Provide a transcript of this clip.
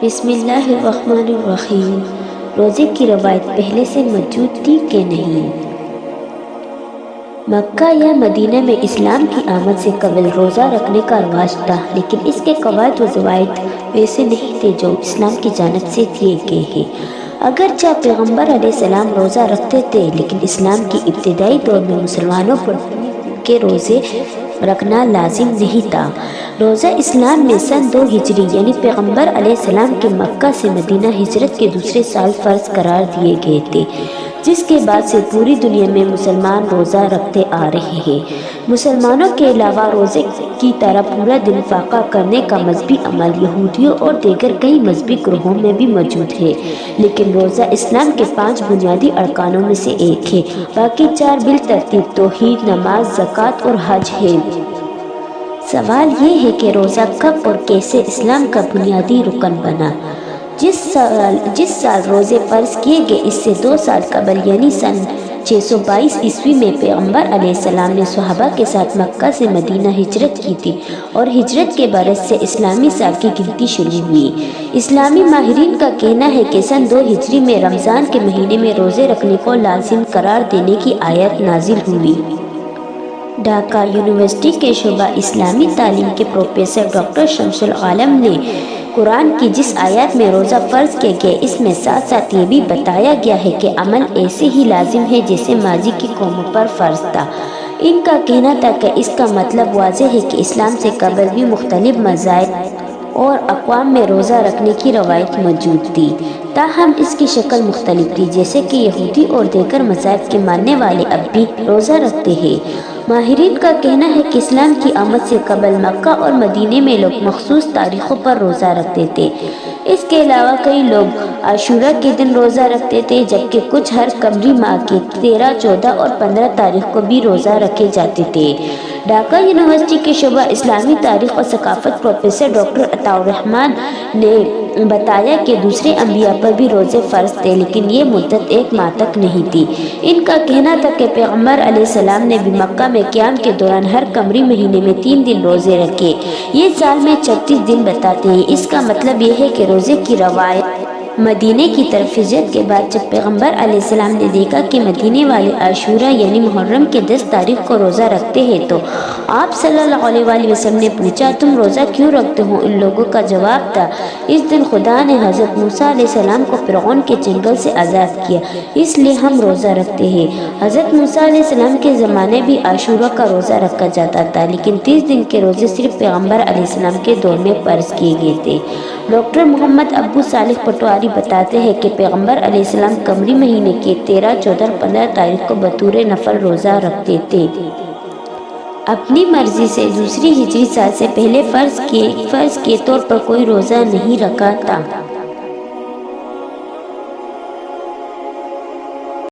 بسم اللہ الرحمن الرحیم۔ روزے کی روایت پہلے سے موجود تھی کہ نہیں؟ مکہ یا مدینہ میں اسلام کی آمد سے قبل روزہ رکھنے کا رواج تھا، لیکن اس کے قواعد و ضوابط ویسے نہیں تھے جو اسلام کی جانب سے دیے گئے ہیں۔ اگرچہ پیغمبر علیہ السلام روزہ رکھتے تھے، لیکن اسلام کی ابتدائی دور میں مسلمانوں پر کے روزے رکھنا لازم نہیں تھا۔ روزہ اسلام میں سن 2 ہجری یعنی پیغمبر علیہ السلام کے مکہ سے مدینہ ہجرت کے دوسرے سال فرض قرار دیے گئے تھے، جس کے بعد سے پوری دنیا میں مسلمان روزہ رکھتے آ رہے ہیں۔ مسلمانوں کے علاوہ روزے کی طرح پورا دن فاقہ کرنے کا مذہبی عمل یہودیوں اور دیگر کئی مذہبی گروہوں میں بھی موجود ہے، لیکن روزہ اسلام کے 5 بنیادی ارکانوں میں سے ایک ہے۔ باقی 4 بالترتیب توحید، نماز، زکوٰۃ اور حج ہے۔ سوال یہ ہے کہ روزہ کب اور کیسے اسلام کا بنیادی رکن بنا؟ جس سال روزے فرض کیے گئے اس سے 2 سال قبل یعنی سن 622 عیسوی میں پیغمبر علیہ السلام نے صحابہ کے ساتھ مکہ سے مدینہ ہجرت کی تھی، اور ہجرت کے برس سے اسلامی سال کی گنتی شروع ہوئی۔ اسلامی ماہرین کا کہنا ہے کہ سن 2 ہجری میں رمضان کے مہینے میں روزے رکھنے کو لازم قرار دینے کی آیت نازل ہوئی۔ ڈھاکہ یونیورسٹی کے شعبہ اسلامی تعلیم کے پروفیسر ڈاکٹر شمس العالم نے قرآن کی جس آیات میں روزہ فرض کیا گیا اس میں ساتھ ساتھ یہ بھی بتایا گیا ہے کہ عمل ایسے ہی لازم ہے جیسے ماضی کی قوموں پر فرض تھا۔ ان کا کہنا تھا کہ اس کا مطلب واضح ہے کہ اسلام سے قبل بھی مختلف مذاہب اور اقوام میں روزہ رکھنے کی روایت موجود تھی، تاہم اس کی شکل مختلف تھی، جیسے کہ یہودی اور دیگر مذاہب کے ماننے والے اب بھی روزہ رکھتے ہیں۔ ماہرین کا کہنا ہے کہ اسلام کی آمد سے قبل مکہ اور مدینے میں لوگ مخصوص تاریخوں پر روزہ رکھتے تھے۔ اس کے علاوہ کئی لوگ عاشورہ کے دن روزہ رکھتے تھے، جبکہ کچھ ہر قمری ماہ کی 13، 14 اور 15 تاریخ کو بھی روزہ رکھے جاتے تھے۔ ڈھاکہ یونیورسٹی کے شعبہ اسلامی تاریخ اور ثقافت پروفیسر ڈاکٹر عطاء الرحمن نے بتایا کہ دوسرے انبیاء پر بھی روزے فرض تھے، لیکن یہ مدت 1 ماہ تک نہیں تھی۔ ان کا کہنا تھا کہ پیغمبر علیہ السلام نے بھی مکہ میں قیام کے دوران ہر قمری مہینے میں 3 دن روزے رکھے۔ یہ سال میں 36 دن بتاتے ہیں۔ اس کا مطلب یہ ہے کہ روزے کی روایت مدینے کی طرف ہجرت کے بعد جب پیغمبر علیہ السلام نے دیکھا کہ مدینے والے عاشورہ یعنی محرم کے 10 تاریخ کو روزہ رکھتے ہیں تو آپ صلی اللہ علیہ وآلہ وسلم نے پوچھا، تم روزہ کیوں رکھتے ہو؟ ان لوگوں کا جواب تھا، اس دن خدا نے حضرت موسیٰ علیہ السلام کو فرعون کے چنگل سے آزاد کیا، اس لیے ہم روزہ رکھتے ہیں۔ حضرت موسیٰ علیہ السلام کے زمانے بھی عاشورہ کا روزہ رکھا جاتا تھا، لیکن 30 دن کے روزے صرف پیغمبر علیہ السلام کے دور میں فرض کیے گئے تھے۔ ڈاکٹر محمد ابو صالح پٹواری بتاتے ہیں کہ پیغمبر علیہ السلام قمری مہینے کے 13، 14 اور 15 تاریخ کو بطور نفل روزہ رکھتے تھے۔ اپنی مرضی سے دوسری ہجری سال سے پہلے فرض کے طور پر کوئی روزہ نہیں رکھا تھا۔